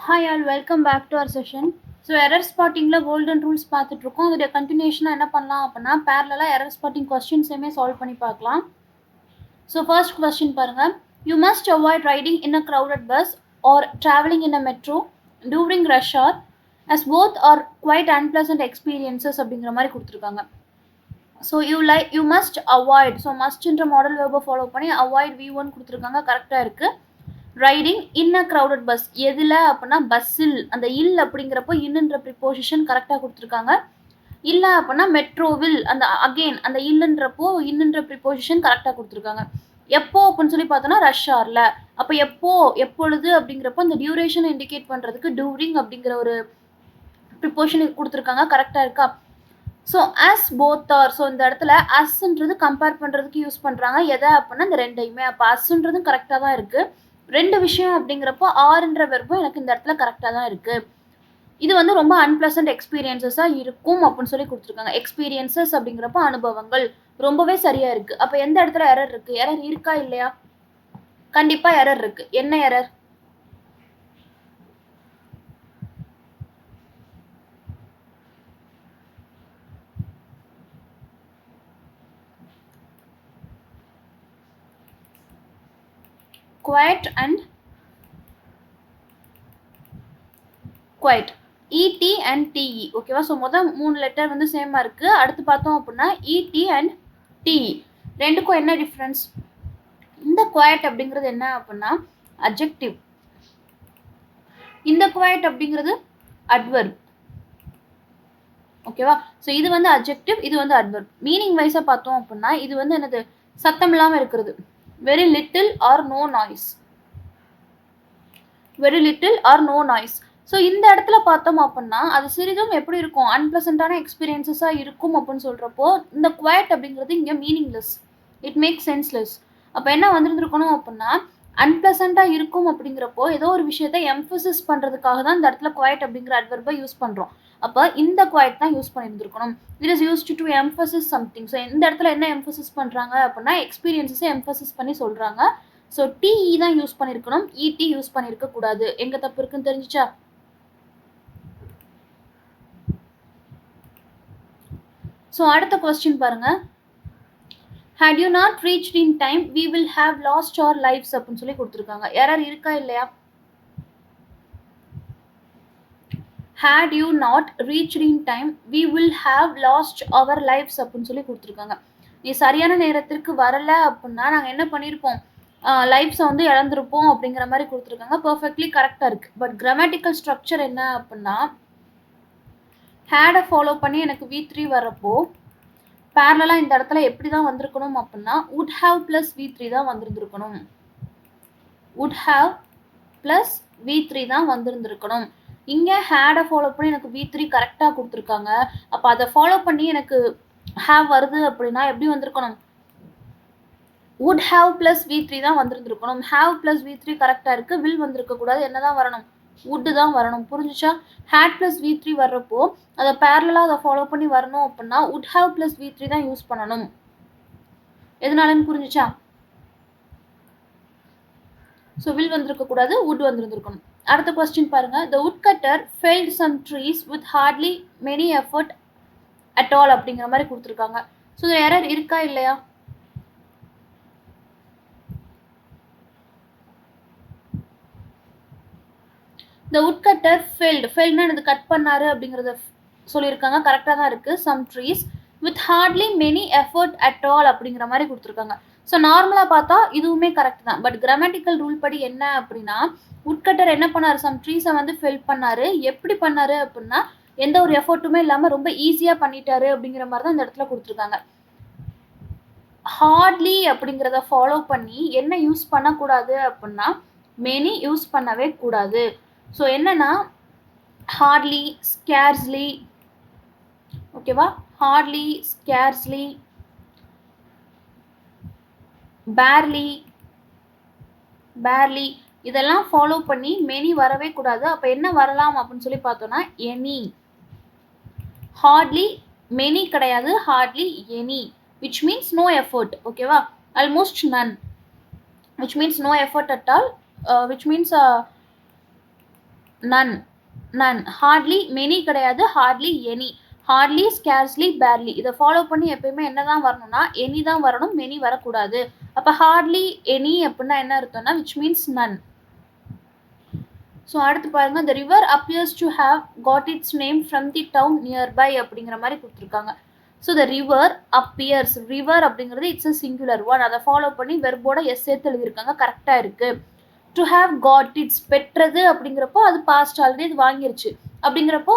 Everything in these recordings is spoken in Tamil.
Hi all, welcome back to our session. So error spottingல golden rules பார்த்துட்டு இருக்கோம். அதோட கண்டினியூஷனா என்ன பண்ணலாம் அப்படின்னா parallel error spotting questions solve பண்ணி பார்க்கலாம். So first question பாருங்க. You must avoid riding in a crowded bus or traveling in a metro during rush hour as both are quite unpleasant experiences அப்படிங்கிற மாதிரி கொடுத்துருக்காங்க. So you must avoid, so மஸ்ட்ன்ற மாடல் வேர்பை ஃபாலோ பண்ணி அவாய்ட் V1 கொடுத்துருக்காங்க, கரெக்டாக இருக்குது. Riding in a crowded bus எதில் அப்படின்னா பஸ்ஸில், அந்த இல் அப்படிங்கிறப்போ இன்னுன்ற ப்ரிப்போசிஷன் கரெக்டாக கொடுத்துருக்காங்க. இல்லை அப்படின்னா மெட்ரோவில், அந்த அகெயின் அந்த இல்லைன்றப்போ இன்னுன்ற ப்ரிப்போசிஷன் கரெக்டாக கொடுத்துருக்காங்க. எப்போ அப்படின்னு சொல்லி பார்த்தோன்னா ரஷ் ஹாரில். அப்போ எப்பொழுது அப்படிங்கிறப்போ அந்த டியூரேஷனை இண்டிகேட் பண்ணுறதுக்கு டூரிங் அப்படிங்கிற ஒரு ப்ரிப்போஷன் கொடுத்துருக்காங்க, கரெக்டாக இருக்கா? So as both are, so இந்த இடத்துல அஸ்ன்றது கம்பேர் பண்ணுறதுக்கு யூஸ் பண்ணுறாங்க. எதை அப்படின்னா இந்த ரெண்டையுமே. அப்போ அஸ்ன்றதும் கரெக்டாக தான் இருக்குது. ரெண்டு விஷயம் அப்படிங்கிறப்போ ஆறுன்ற வெர்பும் எனக்கு இந்த இடத்துல கரெக்டாக தான் இருக்குது. இது வந்து ரொம்ப அன்பிளசன்ட் எக்ஸ்பீரியன்ஸஸாக இருக்கும் அப்படின்னு சொல்லி கொடுத்துருக்காங்க. எக்ஸ்பீரியன்ஸஸ் அப்படிங்கிறப்போ அனுபவங்கள், ரொம்பவே சரியாக இருக்குது. அப்போ எந்த இடத்துல எரர் இருக்குது? எரர் இருக்கா இல்லையா? கண்டிப்பாக எரர் இருக்குது. என்ன error? quiet and quiet, ET and TE. ஓகேவா? ஸோ மொதல் 3 லெட்டர் வந்து சேமாக இருக்குது. அடுத்து பார்த்தோம் அப்படின்னா ET and TE ரெண்டுக்கும் என்ன டிஃப்ரென்ஸ்? இந்த quiet அப்படிங்கிறது என்ன அப்படின்னா அட்ஜெக்டிவ், இந்த quiet அப்படிங்கிறது அட்வர்ப். ஓகேவா? ஸோ இது வந்து அட்ஜெக்டிவ், இது வந்து அட்வர்ப். மீனிங் வைஸாக பார்த்தோம் அப்படின்னா இது வந்து என்னது? சத்தம் இல்லாமல் இருக்கிறது. Very little or no noise, very little or no noise. So இந்த இடத்துல பார்த்தோம் அப்படின்னா அது சிறிதும் எப்படி இருக்கும்? அன்பிளசண்டான எக்ஸ்பீரியன்ஸஸாக இருக்கும் அப்படின்னு சொல்கிறப்போ இந்த குவைட் அப்படிங்கிறது இங்கே மீனிங்லெஸ், இட் மேக் சென்ஸ்லெஸ். அப்போ என்ன வந்துருந்துருக்கணும் அப்படின்னா அன்பிளசண்டாக இருக்கும் அப்படிங்கிறப்போ ஏதோ ஒரு விஷயத்தை எம்ஃபசிஸ் பண்ணுறதுக்காக தான் இந்த இடத்துல குவைட் அப்படிங்கிற அட்வர்பை யூஸ் பண்ணுறோம். அப்போ இந்த குவைட் தான் யூஸ் பண்ணியிருந்துருக்கணும். It is used to emphasis something. So இந்த இடத்துல என்ன எம்ஃபசிஸ் பண்ணுறாங்க அப்படின்னா எக்ஸ்பீரியன்ஸஸை எம்ஃபசிஸ் பண்ணி சொல்கிறாங்க. ஸோ டிஇ தான் யூஸ் பண்ணியிருக்கணும், இடி யூஸ் பண்ணியிருக்க கூடாது. எங்கே தப்பு இருக்குன்னு தெரிஞ்சிச்சா? ஸோ அடுத்த கொஸ்டின் பாருங்க. had you not reached in time we will have lost our lives அப்படின்னு சொல்லி கொடுத்துருக்காங்க. எரர் இருக்கா இல்லையா? had you not reached in time we will have lost our lives அப்படின்னு சொல்லி கொடுத்துருக்காங்க. நீ சரியான நேரத்திற்கு வரல அப்படின்னா நாங்கள் என்ன பண்ணியிருப்போம்? லைஃப்ஸை வந்து இழந்திருப்போம் அப்படிங்கிற மாதிரி கொடுத்துருக்காங்க. பர்ஃபெக்ட்லி கரெக்டாக இருக்குது. பட் கிராமட்டிக்கல் ஸ்ட்ரக்சர் என்ன அப்படின்னா ஹேடை ஃபாலோ பண்ணி எனக்கு V3 வரப்போ பேரலாக இந்த இடத்துல எப்படி தான் வந்திருக்கணும் அப்படின்னா would have plus V3 தான் வந்திருந்துருக்கணும். would have plus V3 தான் வந்திருந்துருக்கணும். இங்கே ஹேடை ஃபாலோ பண்ணி எனக்கு V3 கரெக்டாக கொடுத்துருக்காங்க. அப்போ அதை ஃபாலோ பண்ணி எனக்கு ஹேவ் வருது அப்படின்னா எப்படி வந்திருக்கணும்? would have plus V3 தான் வந்திருந்துருக்கணும். have plus V3 கரெக்டாக இருக்குது. will வந்திருக்கக்கூடாது. என்ன தான் வரணும்? would தான் வரணும். புரிஞ்சுச்சா? had plus V3 வர்றப்போ அதை பேரலாக அதை ஃபாலோ பண்ணி வரணும் அப்படின்னா would have plus V3 தான் யூஸ் பண்ணணும். எதனாலன்னு புரிஞ்சுச்சா? So will வந்திருக்கக்கூடாது, would வந்திருந்துருக்கணும். அடுத்த கொஸ்டின் பாருங்க. the woodcutter felled some trees with hardly many effort at all அப்படிங்கிற மாதிரி கொடுத்துருக்காங்க. ஸோ இது எரர் இருக்கா இல்லையா? the woodcutter felled இது கட் பண்ணாரு அப்படிங்கிறத சொல்லியிருக்காங்க, கரெக்டாக தான் இருக்குது. some trees with hardly many effort at all அப்படிங்கிற மாதிரி கொடுத்துருக்காங்க. ஸோ நார்மலாக பார்த்தா இதுவுமே கரெக்ட் தான். பட் கிராமட்டிக்கல் ரூல் படி என்ன அப்படின்னா woodcutter என்ன பண்ணார்? some ட்ரீஸை வந்து ஃபெல் பண்ணாரு. எப்படி பண்ணாரு அப்படின்னா எந்த ஒரு எஃபர்ட்டுமே இல்லாமல் ரொம்ப ஈஸியாக பண்ணிட்டாரு அப்படிங்கிற மாதிரி தான் இந்த இடத்துல கொடுத்துருக்காங்க. ஹார்ட்லி அப்படிங்கிறத ஃபாலோ பண்ணி என்ன யூஸ் பண்ணக்கூடாது அப்படின்னா மெனி யூஸ் பண்ணவே கூடாது. ஸோ என்னன்னா ஹார்ட்லி, ஸ்கேர்ஸ்லி, ஓகேவா? ஹார்ட்லி, ஸ்கேர்ஸ்லி, பேர்லி, பேர்லி இதெல்லாம் ஃபாலோ பண்ணி மெனி வரவே கூடாது. அப்போ என்ன வரலாம் அப்படின்னு சொல்லி பார்த்தோன்னா எனி. ஹார்ட்லி மெனி கிடையாது, Hartley any, which means no effort. ஓகேவா? almost none, which means no effort at all, which means none, none. hardly, many கிடையாது, hardly, any, hardly, scarcely, barely. இதை ஃபாலோ பண்ணி எப்பயுமே என்னதான் வரணும்னா any தான் வரணும், many வரக்கூடாது. அப்ப hardly, any அப்படின்னா என்ன அர்த்தம்னா which means none. ஸோ அடுத்து பாருங்க, the river appears to have got its name from the town nearby அப்படிங்கிற மாதிரி கொடுத்துருக்காங்க. So the river appears, river அப்படிங்கிறது இட்ஸ் a singular one. அதை ஃபாலோ பண்ணி வெர்போட எஸ் சேர்த்து எழுதியிருக்காங்க, கரெக்டாக இருக்கு. டு ஹாவ் காட் இட்ஸ், பெற்றது அப்படிங்கிறப்போ அது பாஸ்ட், ஆல்ரெடி இது வாங்கிருச்சு. அப்படிங்கிறப்போ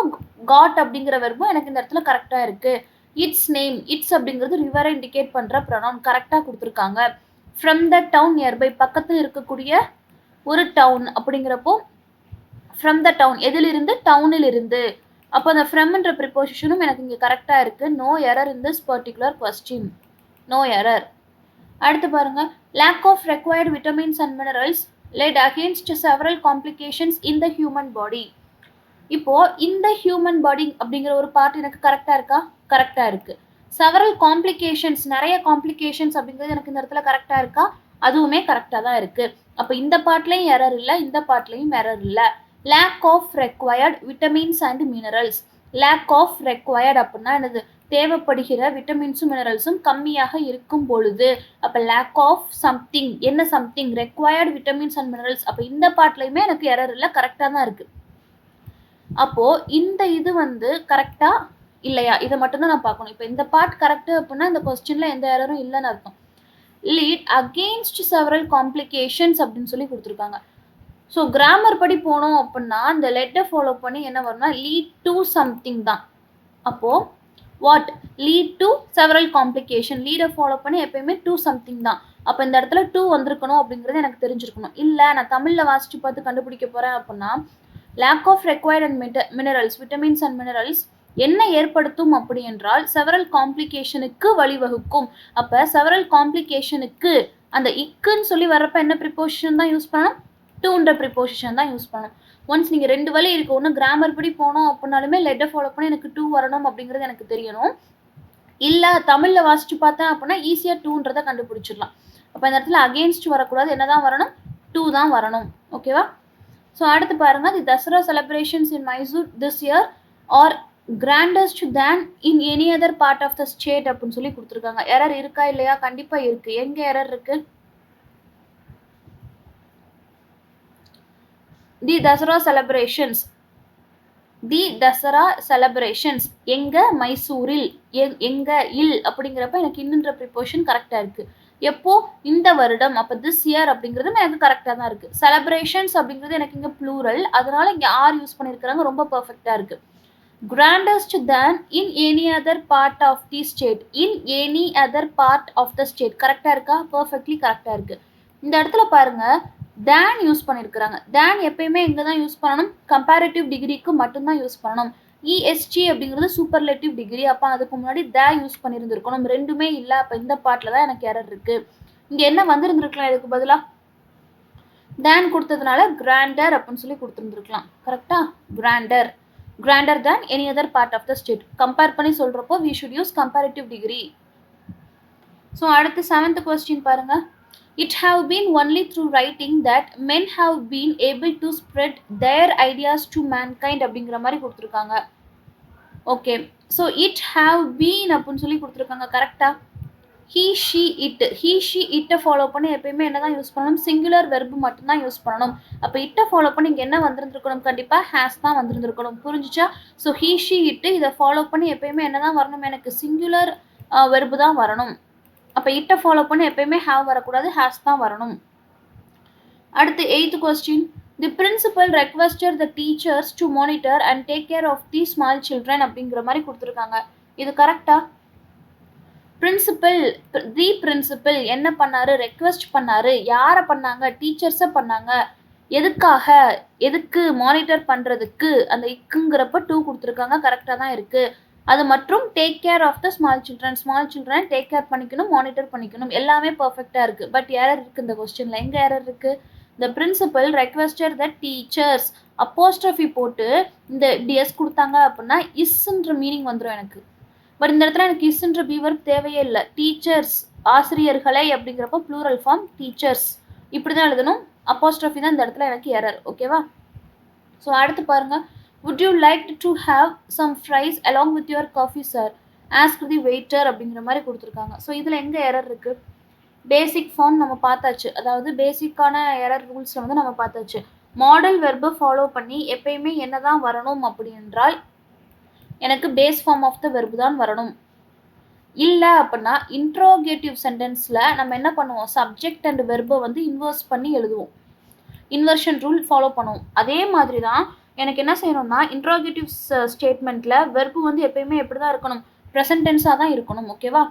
காட் அப்படிங்கிற வெர்பும் எனக்கு இந்த இடத்துல கரெக்டாக இருக்கு. இட்ஸ் நேம், இட்ஸ் அப்படிங்கிறது ரிவரை இண்டிகேட் பண்ணுற ப்ரொனவுன், கரெக்டாக கொடுத்துருக்காங்க. ஃப்ரம் த டவுன் நியர்பை, பக்கத்தில் இருக்கக்கூடிய ஒரு டவுன் அப்படிங்கிறப்போ ஃப்ரம் த டவுன், எதிலிருந்து, டவுனில் இருந்து. அப்போ அந்த ஃப்ரம்ன்ற ப்ரிப்போசிஷனும் எனக்கு இங்கே கரெக்டாக இருக்கு. No error in this particular question, no error. அடுத்து பாருங்க, lack of required vitamins and minerals led against several complications in the human body. இப்போ இந்த ஹியூமன் பாடி அப்படிங்கிற ஒரு பார்ட் எனக்கு கரெக்டா இருக்கா? கரெக்டா இருக்கு. several complications, நிறைய காம்ப்ளிகேஷன்ஸ் அப்படிங்கிறது எனக்கு இந்த இடத்துல கரெக்டா இருக்கா? அதுவுமே கரெக்டா தான் இருக்கு. அப்ப இந்த பார்ட்லயும் எரர் இல்லை, இந்த பார்ட்லயும் எரர் இல்லை. Lack of required vitamins and minerals, lack of required அப்படின்னா என்னது? தேவைப்படுகிற விட்டமின்ஸும் மினரல்ஸும் கம்மியாக இருக்கும் பொழுது. அப்போ லேக் ஆஃப் சம்திங், என்ன something? Required vitamins and minerals. அப்போ இந்த பார்ட்லையுமே எனக்கு எரர் இல்லை, கரெக்டாக தான் இருக்கு. அப்போ இந்த இது கரெக்டா இல்லையா, இதை மட்டும்தான் நான் பார்க்கணும். இப்போ இந்த பார்ட் கரெக்டு அப்படின்னா இந்த கொஸ்டின்ல எந்த எரரும் இல்லைன்னு அர்த்தம். லீட் அகெயின்ஸ்ட் செவரல் காம்ப்ளிகேஷன்ஸ் அப்படின்னு சொல்லி கொடுத்துருக்காங்க. ஸோ கிராமர் படி போனோம் அப்படின்னா இந்த லெட்டை ஃபாலோ பண்ணி என்ன வரும்னா லீட் டு சம்திங் தான். அப்போ what? Lead to several complication. லீடை ஃபாலோ பண்ணி எப்பயுமே டு சம்திங் தான். அப்போ இந்த இடத்துல டு வந்திருக்கணும் அப்படிங்கிறது எனக்கு தெரிஞ்சிருக்கணும். இல்லை நான் தமிழில் வாசித்து பார்த்து கண்டுபிடிக்க போகிறேன் அப்படின்னா lack of required and minerals, vitamins and minerals என்ன ஏற்படுத்தும் அப்படி என்றால் செவரல் காம்ப்ளிகேஷனுக்கு வழிவகுக்கும். அப்போ செவரல் காம்ப்ளிகேஷனுக்கு அந்த இக்குன்னு சொல்லி வர்றப்ப என்ன ப்ரிப்போசிஷன் தான் யூஸ் பண்ணணும்? டூன்ற ப்ரிப்போசிஷன் தான் யூஸ் பண்ணணும். ஒன்ஸ் நீங்கள் ரெண்டு வழி இருக்குது, ஒன்று கிராமர் படி போனோம் அப்படின்னாலுமே லெட்டை ஃபாலோ பண்ணி எனக்கு டூ வரணும் அப்படிங்கிறது எனக்கு தெரியணும். இல்லை தமிழில் வாசித்து பார்த்தேன் அப்படின்னா ஈஸியாக டூன்றதை கண்டுபிடிச்சிடலாம். அப்போ இந்த இடத்துல அகெயின்ஸ்ட் வரக்கூடாது, என்ன தான் வரணும்? டூ தான் வரணும். ஓகேவா? ஸோ அடுத்து பாருங்கள், the Dasara celebrations in Mysore this year are grandest than in any other part of the state அப்படின்னு சொல்லி கொடுத்துருக்காங்க. எரர் இருக்கா இல்லையா? கண்டிப்பாக இருக்குது. எங்கே எரர் இருக்குது? தி தசரா செலிப்ரேஷன்ஸ், தி தசரா செலிப்ரேஷன்ஸ் எங்க? மைசூரில். எங்க இல் அப்படிங்கிறப்ப எனக்கு இன்னுன்ற ப்ரிப்போஷன் கரெக்டாக இருக்குது. எப்போ? இந்த வருடம். அப்போ திஸ் இயர் அப்படிங்கிறது எனக்கு கரெக்டாக தான் இருக்குது. செலிப்ரேஷன்ஸ் அப்படிங்கிறது எனக்கு இங்கே ப்ளூரல், அதனால இங்கே ஆர் யூஸ் பண்ணியிருக்கிறாங்க, ரொம்ப பர்ஃபெக்டாக இருக்குது. Grandest than in any other part of the state, in any other part of the state கரெக்டாக இருக்கா? பர்ஃபெக்ட்லி கரெக்டாக இருக்குது. இந்த இடத்துல பாருங்க தேன் யூஸ் பண்ணியிருக்கிறாங்க. தேன் எப்பயுமே எங்கே தான் யூஸ் பண்ணணும்? கம்பேரிட்டிவ் டிகிரிக்கு மட்டும்தான் யூஸ் பண்ணணும். இஎஸ்டி அப்படிங்கிறது சூப்பர்லேட்டிவ் டிகிரி. அப்போ அதுக்கு முன்னாடி த யூஸ் பண்ணியிருந்துருக்கணும். ரெண்டுமே இல்லை. அப்போ இந்த பார்ட்டில் தான் எனக்கு எரர் இருக்குது. இங்கே என்ன வந்திருந்துருக்கலாம்? இதுக்கு பதிலாக தேன் கொடுத்ததுனால கிராண்டர் அப்படின்னு சொல்லி கொடுத்துருந்துருக்கலாம். கரெக்டாக? Grander, grander than any other part of the state. Compare பண்ணி சொல்கிறப்போ we should use comparative degree. So அடுத்து 7th கொஸ்டின் பாருங்கள். It have been only through writing that men have been able to spread their ideas to mankind அப்படிங்கிற மாதிரி கொடுத்துருக்காங்க. Okay, so it have been அப்படின்னு சொல்லி கொடுத்துருக்காங்க. கரெக்டாக? He she it, he she இட்டை ஃபாலோ பண்ணி எப்பயுமே என்ன தான் யூஸ் பண்ணணும்? சிங்குலர் வெர்பு மட்டும்தான் யூஸ் பண்ணணும். அப்போ இட்டை ஃபாலோ பண்ணி இங்கே என்ன வந்திருந்துருக்கணும்? கண்டிப்பாக ஹேஸ் தான் வந்திருந்துருக்கணும். புரிஞ்சிச்சா? ஸோ ஹீ ஷீ இட்டு இதை ஃபாலோ பண்ணி எப்பயுமே என்ன தான் வரணும்? எனக்கு சிங்குலர் வெர்பு தான் வரணும். அப்போ இட்டை ஃபாலோ பண்ணி எப்பயுமே ஹாவ் வரக்கூடாது, ஹேஸ் தான் வரணும். அடுத்து 8th question. The principal requested the teachers to monitor and take care of the small children அப்படிங்கிற மாதிரி கொடுத்துருக்காங்க. இது கரெக்டா? பிரின்சிபல், தி பிரின்சிபல் என்ன பண்ணாரு? ரெக்வெஸ்ட் பண்ணாரு. யாரை பண்ணாங்க? டீச்சர்ஸை பண்ணாங்க. எதுக்காக? எதுக்கு? மானிட்டர் பண்ணுறதுக்கு. அந்த இக்குங்கிறப்ப டூ கொடுத்துருக்காங்க, கரெக்டாக தான் இருக்குது. அது மற்றும் take care of the small children, small children take care பண்ணிக்கணும், மானிட்டர் பண்ணிக்கணும், எல்லாமே பர்ஃபெக்டாக இருக்குது. பட் எரர் இருக்குது இந்த கொஸ்டினில். எங்கே எரர் இருக்குது? The principal requested the teachers, apostrophe போட்டு இந்த டிஎஸ் கொடுத்தாங்க அப்படின்னா இஸ்ன்ற மீனிங் வந்துடும் எனக்கு. பட் இந்த இடத்துல எனக்கு இஸ்ன்ற பீவர்ப் தேவையே இல்லை. டீச்சர்ஸ், ஆசிரியர்களை அப்படிங்கிறப்போ ப்ளூரல் ஃபார்ம் டீச்சர்ஸ் இப்படி தான் எழுதணும். அப்போஸ்ட்ரஃபி தான் இந்த இடத்துல எனக்கு எரர். ஓகேவா? ஸோ அடுத்து பாருங்கள், would you like to have some fries along with your coffee sir, ask the waiter அப்படிங்கிற மாதிரி கொடுத்துருக்காங்க. ஸோ இதில் எங்கே எரர் இருக்குது? பேசிக் ஃபார்ம் நம்ம பார்த்தாச்சு, அதாவது பேசிக்கான எரர் ரூல்ஸில் வந்து நம்ம பார்த்தாச்சு. மாடல் வெர்பை ஃபாலோ பண்ணி எப்பயுமே என்ன தான் வரணும் அப்படி என்றால் எனக்கு base form of the verb தான் வரணும். இல்லை அப்படின்னா இன்ட்ரோகேட்டிவ் சென்டென்ஸில் நம்ம என்ன பண்ணுவோம், சப்ஜெக்ட் அண்ட் வெர்பை வந்து இன்வர்ஸ் பண்ணி எழுதுவோம், இன்வர்ஷன் ரூல் ஃபாலோ பண்ணுவோம். அதே மாதிரி தான் எனக்கு என்ன செய்யணும்னா இன்ட்ரோகேட்டிவ் ஸ்டேட்மெண்ட்டில் வெர்பு வந்து எப்பயுமே எப்படி தான் இருக்கணும், ப்ரெசன்ட் டென்ஸாக தான் இருக்கணும். ஓகேவா?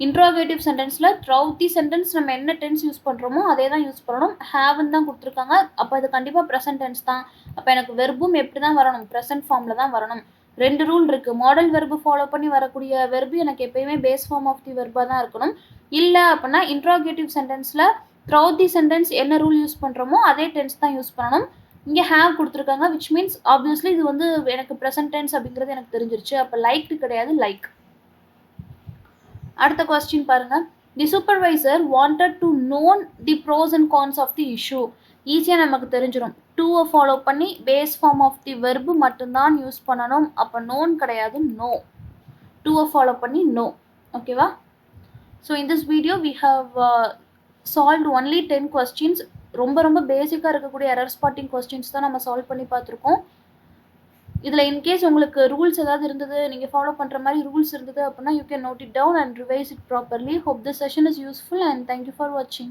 இன்ட்ரோகேட்டிவ் சென்டென்ஸில் த்ரூஅவுட் தி சென்டென்ஸ் நம்ம என்ன டென்ஸ் யூஸ் பண்ணுறோமோ அதே தான் யூஸ் பண்ணணும். ஹேவ்னு தான் கொடுத்துருக்காங்க, அப்போ அது கண்டிப்பாக ப்ரெசன்ட் டென்ஸ் தான். அப்போ எனக்கு வெர்பும் எப்படி தான் வரணும், ப்ரெசன்ட் ஃபார்மில் தான் வரணும். 2 ரூல் இருக்குது. மாடல் வெர்பு ஃபாலோ பண்ணி வரக்கூடிய வெர்பு எனக்கு எப்பயுமே பேஸ் ஃபார்ம் ஆஃப் தி வெர்பாக தான் இருக்கணும். இல்லை அப்படின்னா இன்ட்ரோகேட்டிவ் சென்டென்ஸில் த்ரூஅவுட் தி சென்டென்ஸ் என்ன ரூல் யூஸ் பண்ணுறோமோ அதே டென்ஸ் தான் யூஸ் பண்ணணும். இங்கே ஹேவ் கொடுத்துருக்காங்க, விச் மீன்ஸ் ஆப்வியஸ்லி இது வந்து எனக்கு ப்ரெசன்ட் டென்ஸ் அப்படிங்கிறது எனக்கு தெரிஞ்சிருச்சு. அப்போ லைக்டு கிடையாது, லைக். அடுத்த கொஸ்டின் பாருங்க, the supervisor wanted to known the pros and cons of the issue. ஈஸியாக நமக்கு தெரிஞ்சிடும். டூவை ஃபாலோ பண்ணி base form of the verb மட்டும்தான் யூஸ் பண்ணணும். அப்போ நோன் கிடையாது, நோ. டூவை ஃபாலோ பண்ணி நோ. ஓகேவா? So in this video we have solved only 10 questions. ரொம்ப ரொம்ப பேசிக்காக இருக்கக்கூடிய எரர் ஸ்பாட்டிங் கொஸ்டின்ஸ் தான் நம்ம சால்வ் பண்ணி பார்த்துருக்கோம். இதில் இன்கேஸ் உங்களுக்கு ரூல்ஸ் ஏதாவது இருந்தது, நீங்கள் ஃபாலோ பண்ணுற மாதிரி ரூல்ஸ் இருந்தது அப்படின்னா you can note it down and revise it properly. Hope this session is useful and thank you for வாட்சிங்.